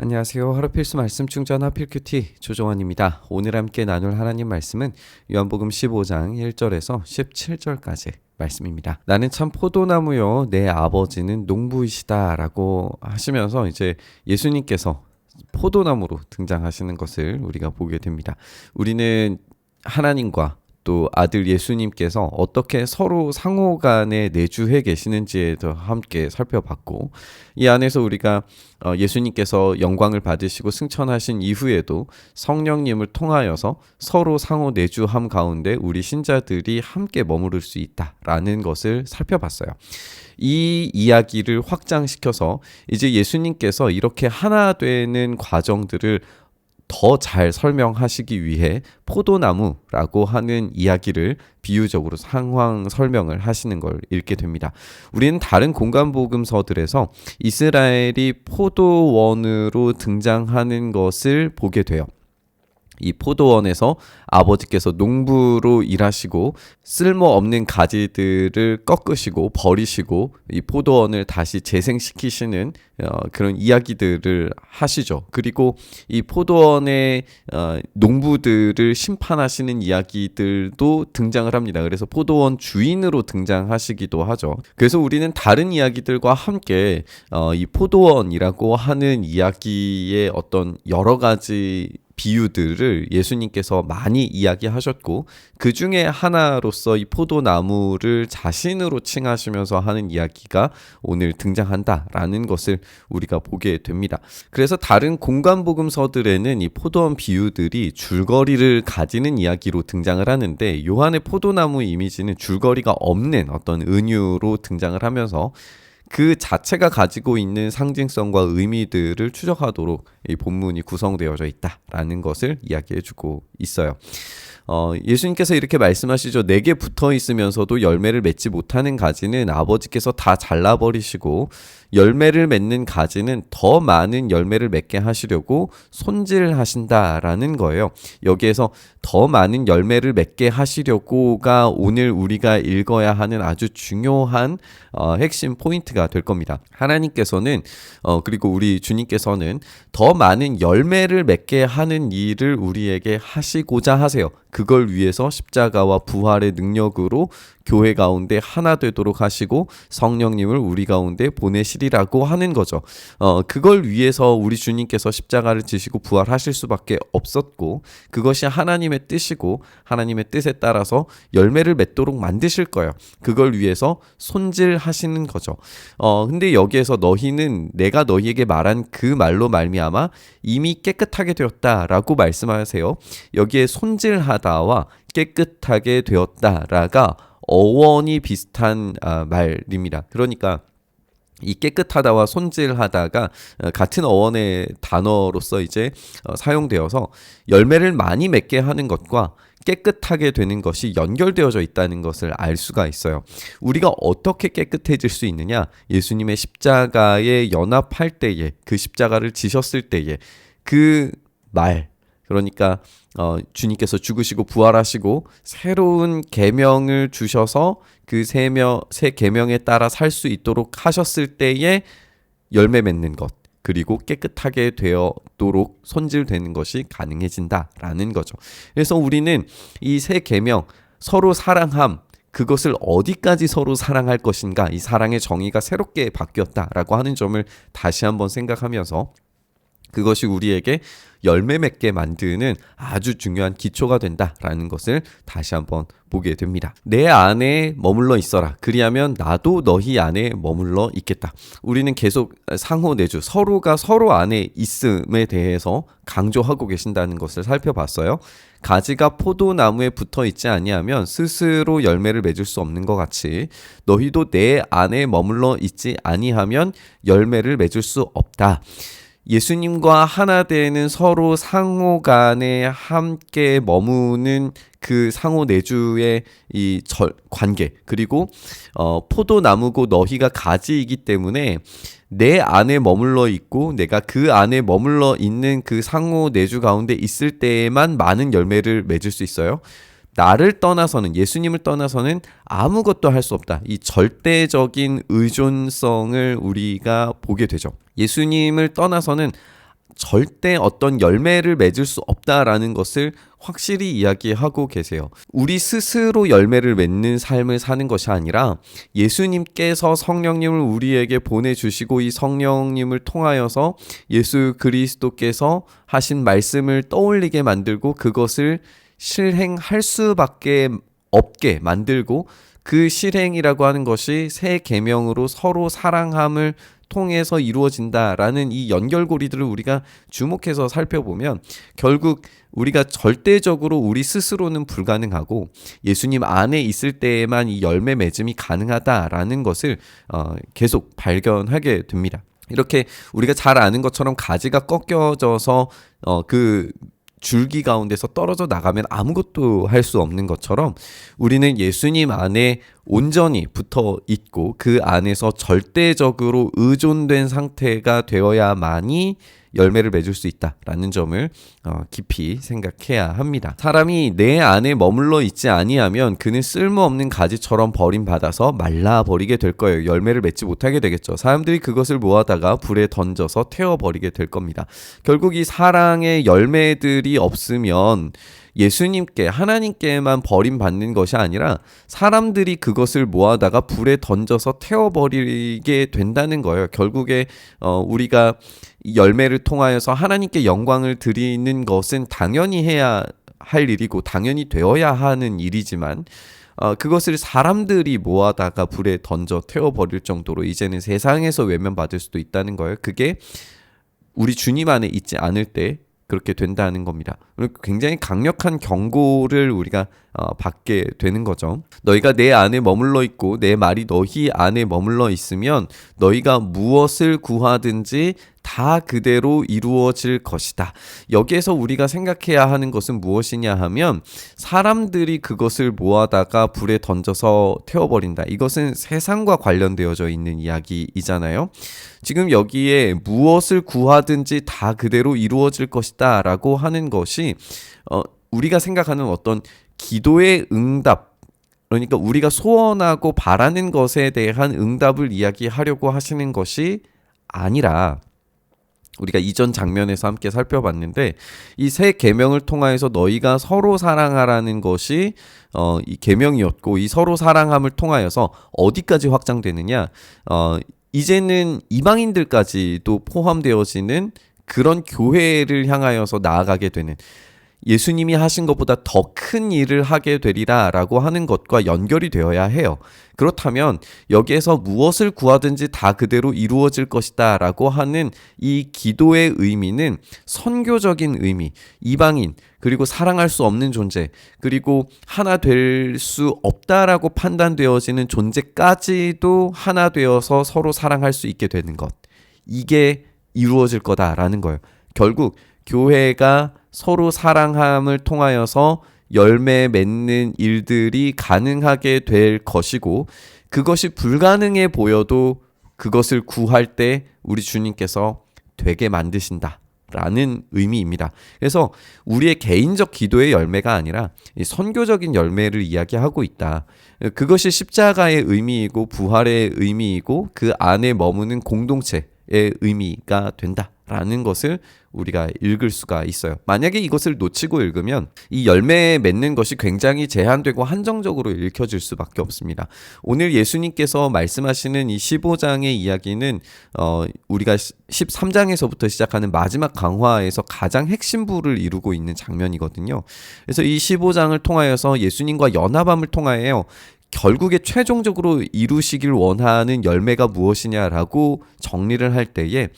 안녕하세요. 하루 필수 말씀 충전 하필큐티 조정환입니다. 오늘 함께 나눌 하나님 말씀은 요한복음 15장 1절에서 17절까지 말씀입니다. 나는 참 포도나무요 내 아버지는 농부이시다라고 하시면서 이제 예수님께서 포도나무로 등장하시는 것을 우리가 보게 됩니다. 우리는 하나님과 또 아들 예수님께서 어떻게 서로 상호 간에 내주해 계시는지에 더 함께 살펴봤고, 이 안에서 우리가 예수님께서 영광을 받으시고 승천하신 이후에도 성령님을 통하여서 서로 상호 내주함 가운데 우리 신자들이 함께 머무를 수 있다라는 것을 살펴봤어요. 이 이야기를 확장시켜서 이제 예수님께서 이렇게 하나 되는 과정들을 더 잘 설명하시기 위해 포도나무라고 하는 이야기를 비유적으로 상황 설명을 하시는 걸 읽게 됩니다. 우리는 다른 공간복음서들에서 이스라엘이 포도원으로 등장하는 것을 보게 돼요. 이 포도원에서 아버지께서 농부로 일하시고 쓸모없는 가지들을 꺾으시고 버리시고 이 포도원을 다시 재생시키시는 그런 이야기들을 하시죠. 그리고 이 포도원의 농부들을 심판하시는 이야기들도 등장을 합니다. 그래서 포도원 주인으로 등장하시기도 하죠. 그래서 우리는 다른 이야기들과 함께 이 포도원이라고 하는 이야기의 어떤 여러 가지 비유들을 예수님께서 많이 이야기하셨고, 그 중에 하나로서 이 포도나무를 자신으로 칭하시면서 하는 이야기가 오늘 등장한다라는 것을 우리가 보게 됩니다. 그래서 다른 공간복음서들에는 이 포도원 비유들이 줄거리를 가지는 이야기로 등장을 하는데, 요한의 포도나무 이미지는 줄거리가 없는 어떤 은유로 등장을 하면서 그 자체가 가지고 있는 상징성과 의미들을 추적하도록 이 본문이 구성되어져 있다라는 것을 이야기해주고 있어요. 예수님께서 이렇게 말씀하시죠. 내게 붙어 있으면서도 열매를 맺지 못하는 가지는 아버지께서 다 잘라버리시고, 열매를 맺는 가지는 더 많은 열매를 맺게 하시려고 손질하신다라는 거예요. 여기에서 더 많은 열매를 맺게 하시려고가 오늘 우리가 읽어야 하는 아주 중요한 핵심 포인트가 될 겁니다. 하나님께서는 그리고 우리 주님께서는 더 많은 열매를 맺게 하는 일을 우리에게 하시고자 하세요. 그걸 위해서 십자가와 부활의 능력으로 교회 가운데 하나 되도록 하시고 성령님을 우리 가운데 보내시리라고 하는 거죠. 그걸 위해서 우리 주님께서 십자가를 지시고 부활하실 수밖에 없었고, 그것이 하나님의 뜻이고 하나님의 뜻에 따라서 열매를 맺도록 만드실 거예요. 그걸 위해서 손질하시는 거죠. 근데 여기에서 너희는 내가 너희에게 말한 그 말로 말미암아 이미 깨끗하게 되었다라고 말씀하세요. 여기에 손질하다와 깨끗하게 되었다라가 어원이 비슷한 말입니다. 그러니까 이 깨끗하다와 손질하다가 같은 어원의 단어로서 이제 사용되어서 열매를 많이 맺게 하는 것과 깨끗하게 되는 것이 연결되어져 있다는 것을 알 수가 있어요. 우리가 어떻게 깨끗해질 수 있느냐? 예수님의 십자가에 연합할 때에, 그 십자가를 지셨을 때에 그 말, 그러니까 주님께서 죽으시고 부활하시고 새로운 계명을 주셔서 그 새 계명에 따라 살 수 있도록 하셨을 때에 열매 맺는 것, 그리고 깨끗하게 되도록 손질되는 것이 가능해진다라는 거죠. 그래서 우리는 이 새 계명, 서로 사랑함, 그것을 어디까지 서로 사랑할 것인가, 이 사랑의 정의가 새롭게 바뀌었다라고 하는 점을 다시 한번 생각하면서 그것이 우리에게 열매 맺게 만드는 아주 중요한 기초가 된다라는 것을 다시 한번 보게 됩니다. 내 안에 머물러 있어라. 그리하면 나도 너희 안에 머물러 있겠다. 우리는 계속 상호 내주, 서로가 서로 안에 있음에 대해서 강조하고 계신다는 것을 살펴봤어요. 가지가 포도나무에 붙어 있지 아니하면 스스로 열매를 맺을 수 없는 것 같이 너희도 내 안에 머물러 있지 아니하면 열매를 맺을 수 없다. 예수님과 하나 되는 서로 상호 간에 함께 머무는 그 상호 내주의 이 관계, 그리고 포도나무고 너희가 가지이기 때문에 내 안에 머물러 있고 내가 그 안에 머물러 있는 그 상호 내주 가운데 있을 때에만 많은 열매를 맺을 수 있어요. 나를 떠나서는, 예수님을 떠나서는 아무것도 할 수 없다. 이 절대적인 의존성을 우리가 보게 되죠. 예수님을 떠나서는 절대 어떤 열매를 맺을 수 없다라는 것을 확실히 이야기하고 계세요. 우리 스스로 열매를 맺는 삶을 사는 것이 아니라 예수님께서 성령님을 우리에게 보내주시고 이 성령님을 통하여서 예수 그리스도께서 하신 말씀을 떠올리게 만들고 그것을 실행할 수밖에 없게 만들고 그 실행이라고 하는 것이 새 계명으로 서로 사랑함을 통해서 이루어진다라는 이 연결고리들을 우리가 주목해서 살펴보면 결국 우리가 절대적으로 우리 스스로는 불가능하고 예수님 안에 있을 때에만 이 열매 맺음이 가능하다라는 것을 계속 발견하게 됩니다. 이렇게 우리가 잘 아는 것처럼 가지가 꺾여져서 그 줄기 가운데서 떨어져 나가면 아무것도 할 수 없는 것처럼 우리는 예수님 안에 온전히 붙어 있고 그 안에서 절대적으로 의존된 상태가 되어야만이 열매를 맺을 수 있다라는 점을 깊이 생각해야 합니다. 사람이 내 안에 머물러 있지 아니하면 그는 쓸모없는 가지처럼 버림받아서 말라버리게 될 거예요. 열매를 맺지 못하게 되겠죠. 사람들이 그것을 모아다가 불에 던져서 태워버리게 될 겁니다. 결국 이 사랑의 열매들이 없으면 예수님께 하나님께만 버림받는 것이 아니라 사람들이 그것을 모아다가 불에 던져서 태워버리게 된다는 거예요. 결국에 우리가 열매를 통하여서 하나님께 영광을 드리는 것은 당연히 해야 할 일이고 당연히 되어야 하는 일이지만 그것을 사람들이 모아다가 불에 던져 태워버릴 정도로 이제는 세상에서 외면받을 수도 있다는 거예요. 그게 우리 주님 안에 있지 않을 때 그렇게 된다는 겁니다. 굉장히 강력한 경고를 우리가 받게 되는 거죠. 너희가 내 안에 머물러 있고 내 말이 너희 안에 머물러 있으면 너희가 무엇을 구하든지 다 그대로 이루어질 것이다. 여기에서 우리가 생각해야 하는 것은 무엇이냐 하면 사람들이 그것을 모아다가 불에 던져서 태워버린다. 이것은 세상과 관련되어져 있는 이야기이잖아요. 지금 여기에 무엇을 구하든지 다 그대로 이루어질 것이다 라고 하는 것이 우리가 생각하는 어떤 기도의 응답, 그러니까 우리가 소원하고 바라는 것에 대한 응답을 이야기하려고 하시는 것이 아니라 우리가 이전 장면에서 함께 살펴봤는데 이 새 계명을 통하여서 너희가 서로 사랑하라는 것이 이 계명이었고 이 서로 사랑함을 통하여서 어디까지 확장되느냐 이제는 이방인들까지도 포함되어지는 그런 교회를 향하여서 나아가게 되는 예수님이 하신 것보다 더 큰 일을 하게 되리라 라고 하는 것과 연결이 되어야 해요. 그렇다면 여기에서 무엇을 구하든지 다 그대로 이루어질 것이다 라고 하는 이 기도의 의미는 선교적인 의미, 이방인, 그리고 사랑할 수 없는 존재, 그리고 하나 될 수 없다라고 판단되어지는 존재까지도 하나 되어서 서로 사랑할 수 있게 되는 것. 이게 이루어질 거다라는 거예요. 결국 교회가 서로 사랑함을 통하여서 열매 맺는 일들이 가능하게 될 것이고 그것이 불가능해 보여도 그것을 구할 때 우리 주님께서 되게 만드신다 라는 의미입니다. 그래서 우리의 개인적 기도의 열매가 아니라 선교적인 열매를 이야기하고 있다. 그것이 십자가의 의미이고 부활의 의미이고 그 안에 머무는 공동체의 의미가 된다라는 것을 우리가 읽을 수가 있어요. 만약에 이것을 놓치고 읽으면 이 열매 맺는 것이 굉장히 제한되고 한정적으로 읽혀질 수밖에 없습니다. 오늘 예수님께서 말씀하시는 이 15장의 이야기는 우리가 13장에서부터 시작하는 마지막 강화에서 가장 핵심부를 이루고 있는 장면이거든요. 그래서 이 15장을 통하여서 예수님과 연합함을 통하여 결국에 최종적으로 이루시길 원하는 열매가 무엇이냐라고 정리를 할 때에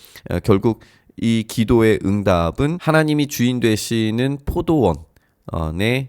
결국 이 기도의 응답은 하나님이 주인 되시는 포도원의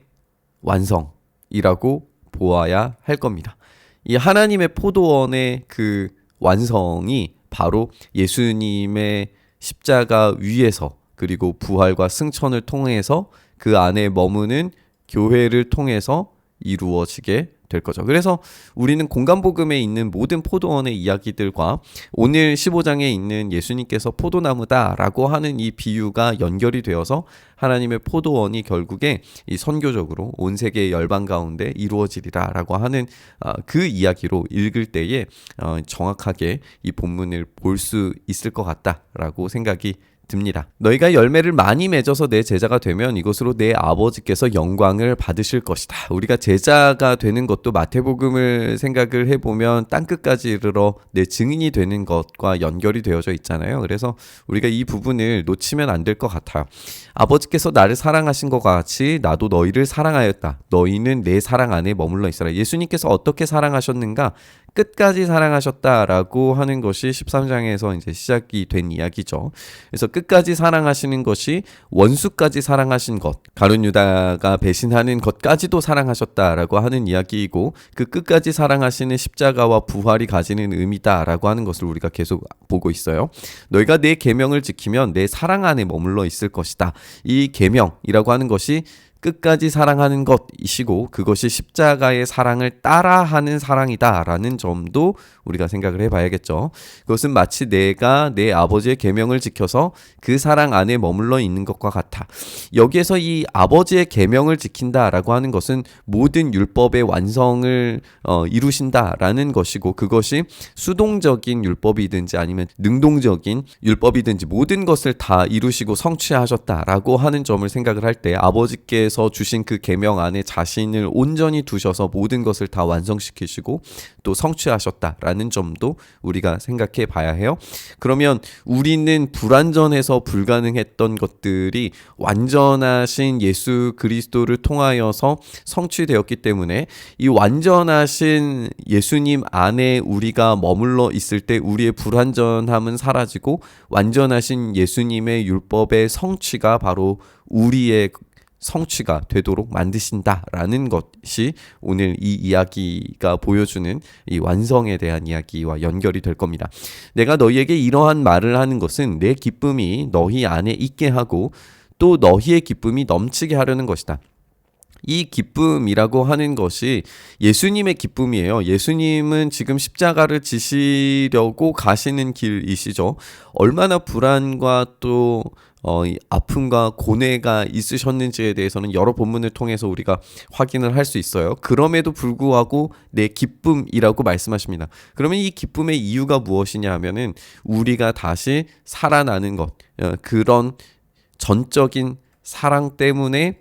완성이라고 보아야 할 겁니다. 이 하나님의 포도원의 그 완성이 바로 예수님의 십자가 위에서 그리고 부활과 승천을 통해서 그 안에 머무는 교회를 통해서 이루어지게 될 거죠. 그래서 우리는 공간복음에 있는 모든 포도원의 이야기들과 오늘 15장에 있는 예수님께서 포도나무다라고 하는 이 비유가 연결이 되어서 하나님의 포도원이 결국에 이 선교적으로 온 세계의 열방 가운데 이루어지리라라고 하는 그 이야기로 읽을 때에 정확하게 이 본문을 볼 수 있을 것 같다라고 생각이 듭니다. 너희가 열매를 많이 맺어서 내 제자가 되면 이것으로 내 아버지께서 영광을 받으실 것이다. 우리가 제자가 되는 것도 마태복음을 생각을 해보면 땅끝까지 이르러 내 증인이 되는 것과 연결이 되어져 있잖아요. 그래서 우리가 이 부분을 놓치면 안 될 것 같아요. 아버지께서 나를 사랑하신 것 같이 나도 너희를 사랑하였다. 너희는 내 사랑 안에 머물러 있어라. 예수님께서 어떻게 사랑하셨는가? 끝까지 사랑하셨다라고 하는 것이 13장에서 이제 시작이 된 이야기죠. 그래서 끝까지 사랑하시는 것이 원수까지 사랑하신 것, 가룟 유다가 배신하는 것까지도 사랑하셨다라고 하는 이야기이고, 그 끝까지 사랑하시는 십자가와 부활이 가지는 의미다라고 하는 것을 우리가 계속 보고 있어요. 너희가 내 계명을 지키면 내 사랑 안에 머물러 있을 것이다. 이 계명이라고 하는 것이 끝까지 사랑하는 것이시고 그것이 십자가의 사랑을 따라하는 사랑이다라는 점도 우리가 생각을 해봐야겠죠. 그것은 마치 내가 내 아버지의 계명을 지켜서 그 사랑 안에 머물러 있는 것과 같아. 여기에서 이 아버지의 계명을 지킨다라고 하는 것은 모든 율법의 완성을 이루신다라는 것이고, 그것이 수동적인 율법이든지 아니면 능동적인 율법이든지 모든 것을 다 이루시고 성취하셨다라고 하는 점을 생각을 할 때 아버지께서 주신 그 계명 안에 자신을 온전히 두셔서 모든 것을 다 완성시키시고 또 성취하셨다라는 점도 우리가 생각해 봐야 해요. 그러면 우리는 불완전해서 불가능했던 것들이 완전하신 예수 그리스도를 통하여서 성취되었기 때문에 이 완전하신 예수님 안에 우리가 머물러 있을 때 우리의 불완전함은 사라지고 완전하신 예수님의 율법의 성취가 바로 우리의 성취가 되도록 만드신다라는 것이 오늘 이 이야기가 보여주는 이 완성에 대한 이야기와 연결이 될 겁니다. 내가 너희에게 이러한 말을 하는 것은 내 기쁨이 너희 안에 있게 하고 또 너희의 기쁨이 넘치게 하려는 것이다. 이 기쁨이라고 하는 것이 예수님의 기쁨이에요. 예수님은 지금 십자가를 지시려고 가시는 길이시죠. 얼마나 불안과 또 이 아픔과 고뇌가 있으셨는지에 대해서는 여러 본문을 통해서 우리가 확인을 할 수 있어요. 그럼에도 불구하고 내 기쁨이라고 말씀하십니다. 그러면 이 기쁨의 이유가 무엇이냐 하면은 우리가 다시 살아나는 것, 그런 전적인 사랑 때문에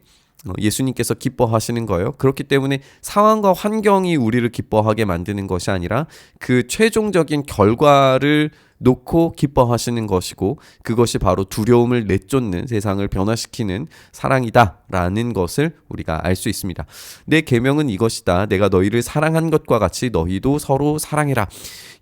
예수님께서 기뻐하시는 거예요. 그렇기 때문에 상황과 환경이 우리를 기뻐하게 만드는 것이 아니라 그 최종적인 결과를 놓고 기뻐하시는 것이고, 그것이 바로 두려움을 내쫓는, 세상을 변화시키는 사랑이다라는 것을 우리가 알 수 있습니다. 내 계명은 이것이다. 내가 너희를 사랑한 것과 같이 너희도 서로 사랑해라.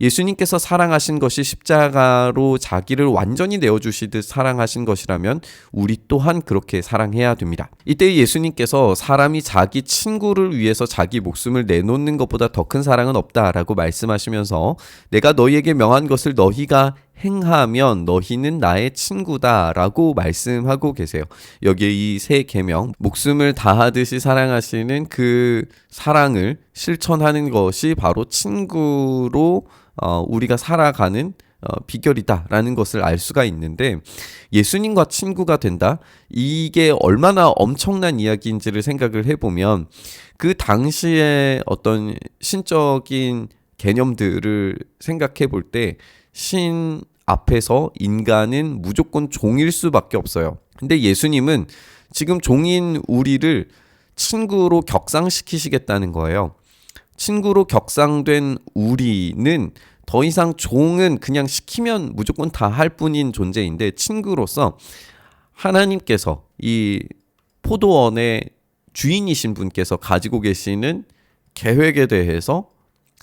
예수님께서 사랑하신 것이 십자가로 자기를 완전히 내어주시듯 사랑하신 것이라면 우리 또한 그렇게 사랑해야 됩니다. 이때 예수님께서 사람이 자기 친구를 위해서 자기 목숨을 내놓는 것보다 더 큰 사랑은 없다라고 말씀하시면서 내가 너희에게 명한 것을 너희가 행하면 너희는 나의 친구다라고 말씀하고 계세요. 여기에 이 세 계명, 목숨을 다하듯이 사랑하시는 그 사랑을 실천하는 것이 바로 친구로 우리가 살아가는 비결이다라는 것을 알 수가 있는데, 예수님과 친구가 된다? 이게 얼마나 엄청난 이야기인지를 생각을 해보면 그 당시에 어떤 신적인 개념들을 생각해 볼 때 신 앞에서 인간은 무조건 종일 수밖에 없어요. 근데 예수님은 지금 종인 우리를 친구로 격상시키시겠다는 거예요. 친구로 격상된 우리는 더 이상 종은 그냥 시키면 무조건 다 할 뿐인 존재인데, 친구로서 하나님께서 이 포도원의 주인이신 분께서 가지고 계시는 계획에 대해서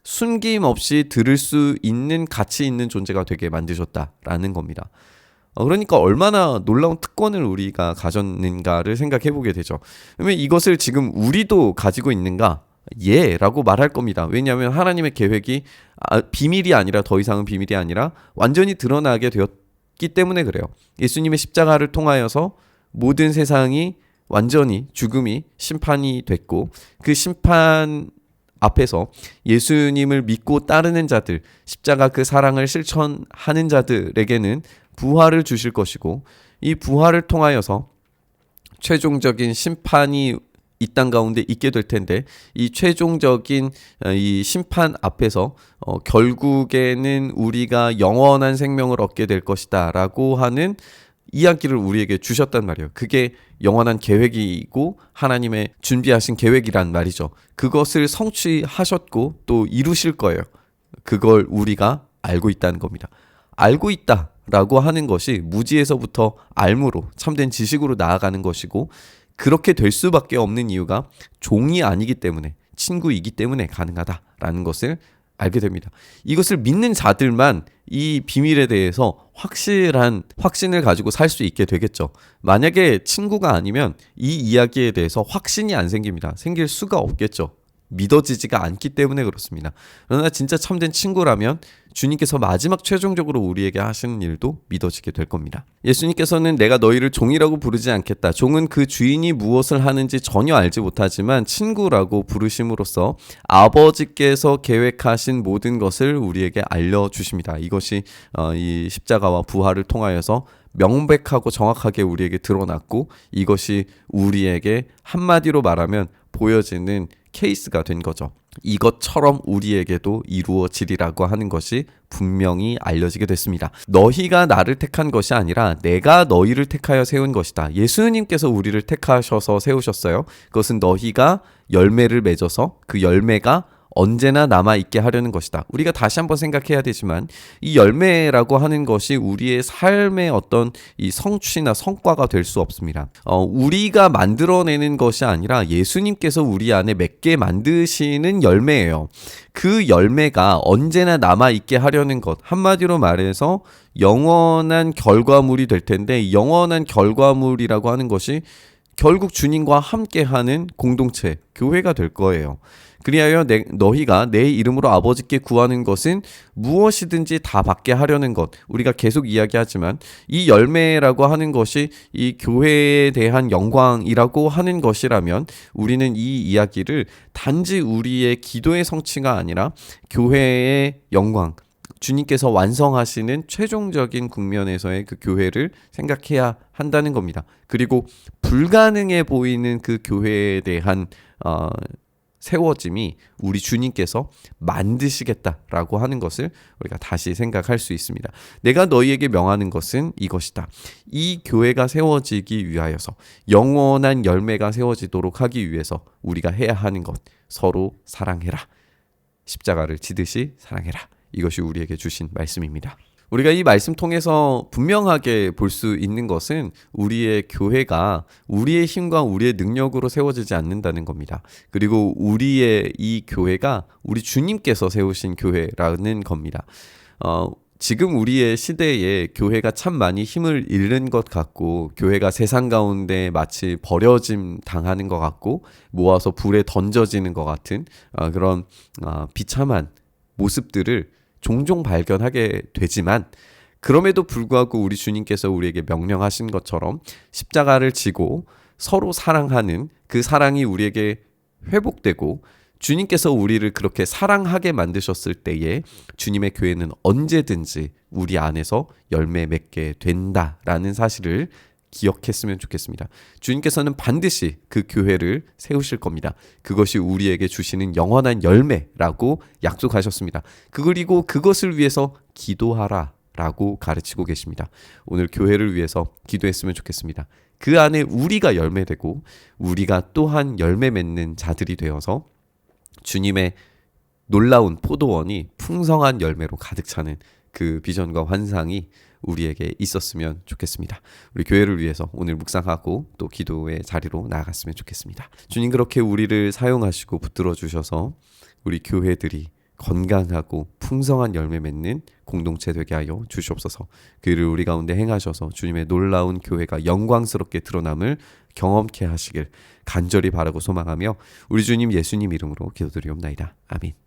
숨김없이 들을 수 있는 가치 있는 존재가 되게 만드셨다라는 겁니다. 그러니까 얼마나 놀라운 특권을 우리가 가졌는가를 생각해 보게 되죠. 그러면 이것을 지금 우리도 가지고 있는가? 예 라고 말할 겁니다. 왜냐하면 하나님의 계획이 비밀이 아니라, 더 이상은 비밀이 아니라 완전히 드러나게 되었기 때문에 그래요. 예수님의 십자가를 통하여서 모든 세상이 완전히 죽음이 심판이 됐고, 그 심판 앞에서 예수님을 믿고 따르는 자들, 십자가 그 사랑을 실천하는 자들에게는 부활을 주실 것이고, 이 부활을 통하여서 최종적인 심판이 이 땅 가운데 있게 될 텐데, 이 최종적인 이 심판 앞에서 결국에는 우리가 영원한 생명을 얻게 될 것이다 라고 하는 이야기를 우리에게 주셨단 말이에요. 그게 영원한 계획이고 하나님의 준비하신 계획이란 말이죠. 그것을 성취하셨고 또 이루실 거예요. 그걸 우리가 알고 있다는 겁니다. 알고 있다라고 하는 것이 무지에서부터 알무로 참된 지식으로 나아가는 것이고, 그렇게 될 수밖에 없는 이유가 종이 아니기 때문에, 친구이기 때문에 가능하다라는 것을 알게 됩니다. 이것을 믿는 자들만 이 비밀에 대해서 확실한 확신을 가지고 살 수 있게 되겠죠. 만약에 친구가 아니면 이 이야기에 대해서 확신이 안 생깁니다. 생길 수가 없겠죠. 믿어지지가 않기 때문에 그렇습니다. 그러나 진짜 참된 친구라면 주님께서 마지막 최종적으로 우리에게 하시는 일도 믿어지게 될 겁니다. 예수님께서는 내가 너희를 종이라고 부르지 않겠다. 종은 그 주인이 무엇을 하는지 전혀 알지 못하지만 친구라고 부르심으로써 아버지께서 계획하신 모든 것을 우리에게 알려주십니다. 이것이 이 십자가와 부활을 통하여서 명백하고 정확하게 우리에게 드러났고, 이것이 우리에게 한마디로 말하면 보여지는 케이스가 된 거죠. 이것처럼 우리에게도 이루어지리라고 하는 것이 분명히 알려지게 됐습니다. 너희가 나를 택한 것이 아니라 내가 너희를 택하여 세운 것이다. 예수님께서 우리를 택하셔서 세우셨어요. 그것은 너희가 열매를 맺어서 그 열매가 언제나 남아있게 하려는 것이다. 우리가 다시 한번 생각해야 되지만 이 열매라고 하는 것이 우리의 삶의 어떤 이 성취나 성과가 될 수 없습니다. 우리가 만들어내는 것이 아니라 예수님께서 우리 안에 맺게 만드시는 열매예요. 그 열매가 언제나 남아있게 하려는 것, 한마디로 말해서 영원한 결과물이 될 텐데, 이 영원한 결과물이라고 하는 것이 결국 주님과 함께하는 공동체, 교회가 될 거예요. 그리하여 너희가 내 이름으로 아버지께 구하는 것은 무엇이든지 다 받게 하려는 것. 우리가 계속 이야기하지만 이 열매라고 하는 것이 이 교회에 대한 영광이라고 하는 것이라면, 우리는 이 이야기를 단지 우리의 기도의 성취가 아니라 교회의 영광, 주님께서 완성하시는 최종적인 국면에서의 그 교회를 생각해야 한다는 겁니다. 그리고 불가능해 보이는 그 교회에 대한 세워짐이 우리 주님께서 만드시겠다라고 하는 것을 우리가 다시 생각할 수 있습니다. 내가 너희에게 명하는 것은 이것이다. 이 교회가 세워지기 위하여서, 영원한 열매가 세워지도록 하기 위해서 우리가 해야 하는 것, 서로 사랑해라. 십자가를 지듯이 사랑해라. 이것이 우리에게 주신 말씀입니다. 우리가 이 말씀 통해서 분명하게 볼 수 있는 것은 우리의 교회가 우리의 힘과 우리의 능력으로 세워지지 않는다는 겁니다. 그리고 우리의 이 교회가 우리 주님께서 세우신 교회라는 겁니다. 지금 우리의 시대에 교회가 참 많이 힘을 잃는 것 같고, 교회가 세상 가운데 마치 버려짐 당하는 것 같고, 모아서 불에 던져지는 것 같은 그런 비참한 모습들을 종종 발견하게 되지만, 그럼에도 불구하고 우리 주님께서 우리에게 명령하신 것처럼 십자가를 지고 서로 사랑하는 그 사랑이 우리에게 회복되고, 주님께서 우리를 그렇게 사랑하게 만드셨을 때에 주님의 교회는 언제든지 우리 안에서 열매 맺게 된다라는 사실을 기억했으면 좋겠습니다. 주님께서는 반드시 그 교회를 세우실 겁니다. 그것이 우리에게 주시는 영원한 열매라고 약속하셨습니다. 그리고 그것을 위해서 기도하라 라고 가르치고 계십니다. 오늘 교회를 위해서 기도했으면 좋겠습니다. 그 안에 우리가 열매되고 우리가 또한 열매 맺는 자들이 되어서 주님의 놀라운 포도원이 풍성한 열매로 가득 차는 그 비전과 환상이 우리에게 있었으면 좋겠습니다. 우리 교회를 위해서 오늘 묵상하고 또 기도의 자리로 나아갔으면 좋겠습니다. 주님, 그렇게 우리를 사용하시고 붙들어 주셔서 우리 교회들이 건강하고 풍성한 열매 맺는 공동체 되게 하여 주시옵소서. 그 일을 우리 가운데 행하셔서 주님의 놀라운 교회가 영광스럽게 드러남을 경험케 하시길 간절히 바라고 소망하며 우리 주님 예수님 이름으로 기도드리옵나이다. 아멘.